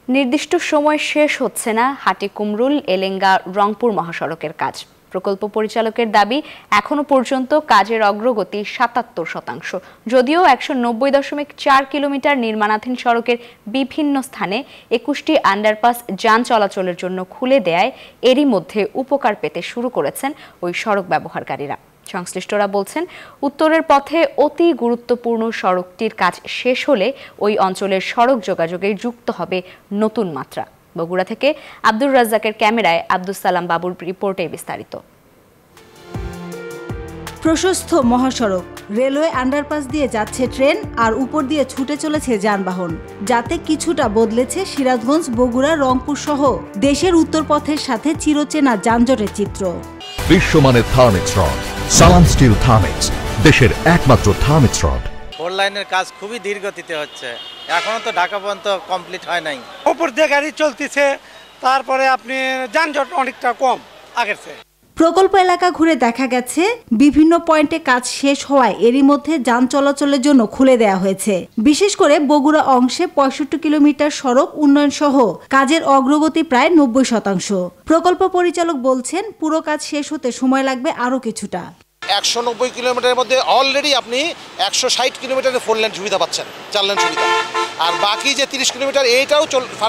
নির্দিষ্ট সময় শেষ হচ্ছে না হাটিকুমরুল এলেঙ্গা রংপুর মহাসড়কের কাজ। প্রকল্প পরিচালকের দাবি, এখনো পর্যন্ত কাজের অগ্রগতি ৭৭%। যদিও ১৯০.৪ কিলোমিটার নির্মাণাধীন সড়কের বিভিন্ন স্থানে ২১টি আন্ডারপাস যান চলাচলের জন্য খুলে দেয়ায় এরই মধ্যে উপকার পেতে শুরু করেছেন ওই সড়ক ব্যবহারকারীরা। সংশ্লিষ্টরা বলছেন, উত্তরের পথে অতি গুরুত্বপূর্ণ সড়কটির কাজ শেষ হলে ওই অঞ্চলের সড়ক যোগাযোগে যুক্ত হবে নতুন মাত্রা। বগুড়া থেকে আব্দুর রাজ্জাকের ক্যামেরায় আব্দুস সালাম বাবুর রিপোর্টে বিস্তারিত। প্রশস্ত মহাসড়ক, রেলওয়ে আন্ডারপাস দিয়ে যাচ্ছে ট্রেন আর উপর দিয়ে ছুটে চলেছে যানবাহন, যাতে কিছুটা বদলেছে সিরাজগঞ্জ, বগুড়া, রংপুর সহ দেশের উত্তর পথের সাথে চিরচেনা যানজটের চিত্র। বিশ্বমানের থার্মিক্স রড, সালাম স্টিল থার্মিক্স, দেশের একমাত্র থার্মিক্স রড। ফোর লাইনের কাজ খুবই ধীর গতিতে হচ্ছে, এখনো তো ঢাকা পর্যন্ত কমপ্লিট হয় নাই। উপর দিয়ে গাড়ি চলতেছে, তারপরে আপনি যানজট অনেকটা কম আগের চেয়ে। প্রকল্প এলাকা ঘুরে দেখা গেছে, বিভিন্ন পয়েন্টে কাজ শেষ হওয়ায় এরই মধ্যে যান চলাচলের জন্য খুলে দেওয়া হয়েছে। বিশেষ করে বগুড়া অংশে ৬৫ কিলোমিটার সড়ক উন্নয়ন সহ কাজের অগ্রগতি প্রায় ৯০%। প্রকল্প পরিচালক বলছেন, পুরো কাজ শেষ হতে সময় লাগবে আরও কিছুটা। ১৯০ কিলোমিটারের মধ্যে অলরেডি আপনি ১৬০ কিলোমিটারের 4 লেন সুবিধা পাচ্ছেন, 4 লেন সুবিধা। আর বাকি যে ৩০ কিলোমিটার এইটাও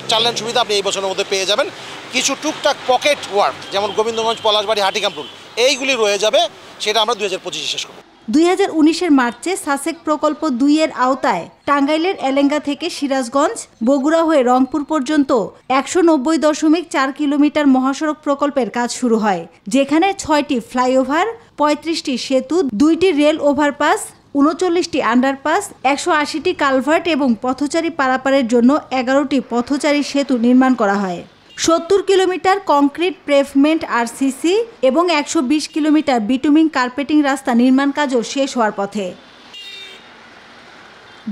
4 লেন সুবিধা আপনি এই বছরের মধ্যে পেয়ে যাবেন। কিছু টুকটাক পকেট ওয়ার্ক, যেমন গোবিন্দগঞ্জ, পলাশবাড়ি, হাটিকামরুল, এইগুলি রয়ে যাবে, সেটা আমরা ২০২৫ শেষ করব। ২০১৯-এর মার্চে সাসেক প্রকল্প ২ এর আওতায় টাঙ্গাইলের এলেঙ্গা থেকে সিরাজগঞ্জ, বগুড়া হয়ে রংপুর পর্যন্ত ১৯০.৪ কিলোমিটার মহাসড়ক প্রকল্পের কাজ শুরু হয়, যেখানে ৬টি ফ্লাইওভার, ৩৫টি সেতু, 2টি রেল ওভারপাস, ৩৯টি আন্ডারপাস, ১৮০টি কালভার্ট এবং পথচারী পারাপারের জন্য ১১টি পথচারী সেতু নির্মাণ করা হয়। ৭০ কিলোমিটার কংক্রিট পেভমেন্ট আরসিসি এবং ১২০ কিলোমিটার বিটুমিন কার্পেটিং রাস্তা নির্মাণ কাজও শেষ হওয়ার পথে।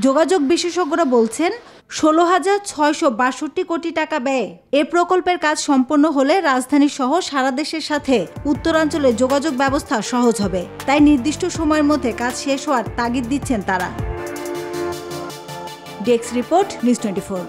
যোগাযোগ বিশেষজ্ঞরা বলছেন, ১৬,৬৬২ কোটি টাকা ব্যয়ে এ প্রকল্পের কাজ সম্পন্ন হলে রাজধানী সহ সারা দেশের সাথে উত্তরাঞ্চলের যোগাযোগ ব্যবস্থা সহজ হবে। তাই নির্দিষ্ট সময়ের মধ্যে কাজ শেষ হওয়ার তাগিদ দিচ্ছেন তারা। Desk report, news 24।